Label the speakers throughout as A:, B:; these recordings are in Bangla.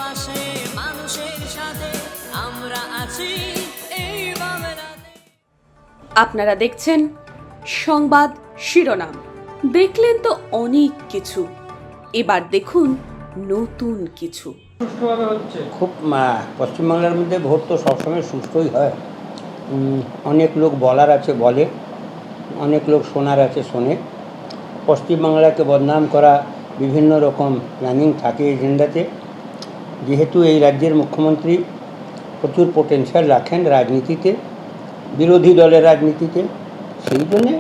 A: পাশে মানুষের সাথে আমরা আছি এই বাংলাতে।
B: আপনারা দেখছেন সংবাদ শিরোনাম। দেখলেন তো অনেক কিছু, এবার দেখুন নতুন কিছু।
C: খুব পশ্চিমবাংলার মধ্যে ভোট তো সবসময় সুষ্ঠুই হয়। অনেক লোক বলার আছে বলে, অনেক লোক শোনার আছে শোনে। পশ্চিমবাংলাকে বদনাম করা বিভিন্ন রকম প্ল্যানিং থাকে এজেন্ডাতে। যেহেতু এই রাজ্যের মুখ্যমন্ত্রী প্রচুর পোটেনশিয়াল রাখেন রাজনীতিতে, বিরোধী দলের রাজনীতিতে, সেই জন্যে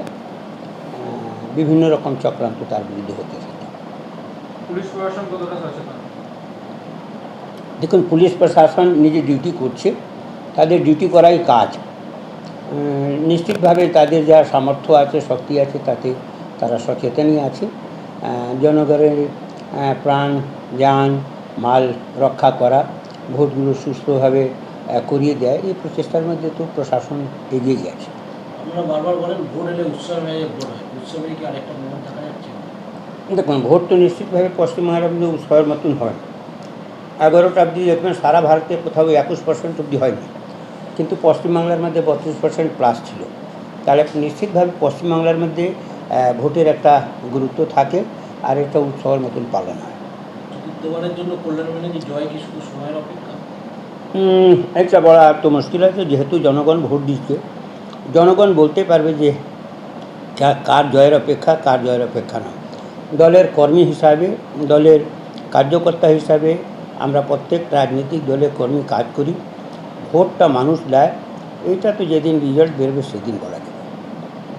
C: বিভিন্ন রকম চক্রান্ত তার বিরুদ্ধে হতে থাকে।
D: পুলিশ প্রশাসন কতটা সচেতন?
C: দেখুন, পুলিশ প্রশাসন নিজে ডিউটি করছে, তাদের ডিউটি করাই কাজ। নিশ্চিতভাবে তাদের যা সামর্থ্য আছে, শক্তি আছে, তাতে তারা সচেতনই আছে। জনগণের প্রাণ, জান, মাল রক্ষা করা, ভোটগুলো সুষ্ঠুভাবে করিয়ে দেয়, এই প্রচেষ্টার মধ্যে তো প্রশাসন এগিয়ে গেছে।
E: আপনারা বারবার বলেন ভোট এলে উৎসব হয়ে ভোট হয়, উৎসবে কি আরেকটা মোড় দেখা যাচ্ছে?
C: দেখুন, ভোট তো নিশ্চিতভাবে পশ্চিমবাংলার মধ্যে উৎসবের মতন হয়। 11টা অবধি দেখবেন সারা ভারতে কোথাও 21% অবধি হয়নি, কিন্তু পশ্চিমবাংলার মধ্যে 32% প্লাস ছিল। তাহলে নিশ্চিতভাবে পশ্চিমবাংলার মধ্যে ভোটের একটা গুরুত্ব থাকে, আর একটা উৎসবের মতন পালন হয়।
E: চতুর্থবারের জন্য কল্যাণ ব্যানার্জি জয় কি শুধু সময়ের অপেক্ষা?
C: এটা বলা তো মুশকিল আছে, যেহেতু জনগণ ভোট দিচ্ছে, জনগণ বলতে পারবে যে কার জয়ের অপেক্ষা, কার জয়ের অপেক্ষা নয়। দলের কর্মী হিসাবে, দলের কার্যকর্তা হিসাবে আমরা প্রত্যেক রাজনৈতিক দলের কর্মী কাজ করি। ভোটটা মানুষ দেয়, এইটা তো যেদিন রেজাল্ট বেরোবে সেদিন বলা যাবে।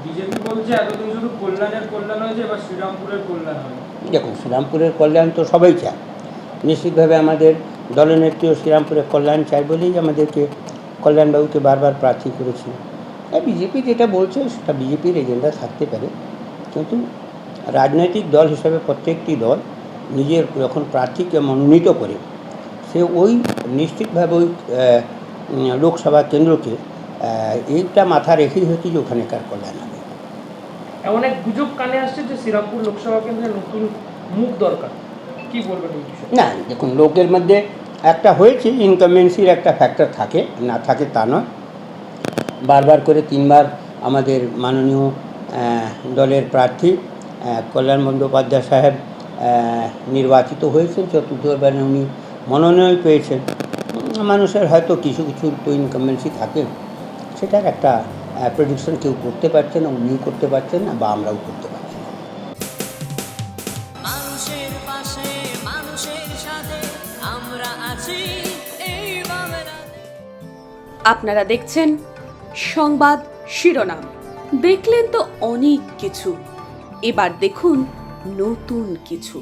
D: বিজেপি বলছে এতদিন শুধু কল্যাণের কল্যাণ হয়েছে, এবার শ্রীরামপুরের কল্যাণ হবে।
C: দেখুন, শ্রীরামপুরের কল্যাণ তো সবাই চায়। নিশ্চিতভাবে আমাদের দলনেত্রীও শ্রীরামপুরের কল্যাণ চায় বলেই আমাদেরকে কল্যাণবাবুকে বারবার প্রার্থী করেছি। বিজেপি যেটা বলছে সেটা বিজেপির এজেন্ডা থাকতে পারে, কিন্তু রাজনৈতিক দল হিসাবে প্রত্যেকটি দল নিজের যখন প্রার্থীকে মনোনীত করে, সে ওই নিশ্চিতভাবে ওই লোকসভা কেন্দ্রকে এইটা মাথা রেখেই হচ্ছে যে ওখানেকার কল্যাণ হবে।
D: এমন এক গুজব কানে আসছে যে শ্রীরামপুর লোকসভা কেন্দ্রে নতুন মুখ দরকার, কি বলবেন এই বিষয়ে?
C: না, দেখুন, লোকের মধ্যে একটা হয়েছে, ইনকামেন্সির একটা ফ্যাক্টর থাকে, না থাকে তা নয়। বারবার করে 3বার আমাদের মাননীয় দলের প্রার্থী কল্যাণ বন্দ্যোপাধ্যায় সাহেব নির্বাচিত হয়েছেন, চতুর্থবারে উনি মনোনয়ন পেয়েছেন। মানুষের হয়তো কিছু কিছু তো ইনকামেন্সি থাকে, সেটার একটা প্রেডিকশন কেউ করতে পারছে না, উনিও করতে পারছেন না, বা আমরাও করতে পারছি না।
A: মানুষের পাশে মানুষের সাথে আমরা আছি এই বাংলাতে।
B: আপনারা দেখছেন সংবাদ শিরোনাম। দেখলেন তো অনেক কিছু, এবার দেখুন নতুন কিছু।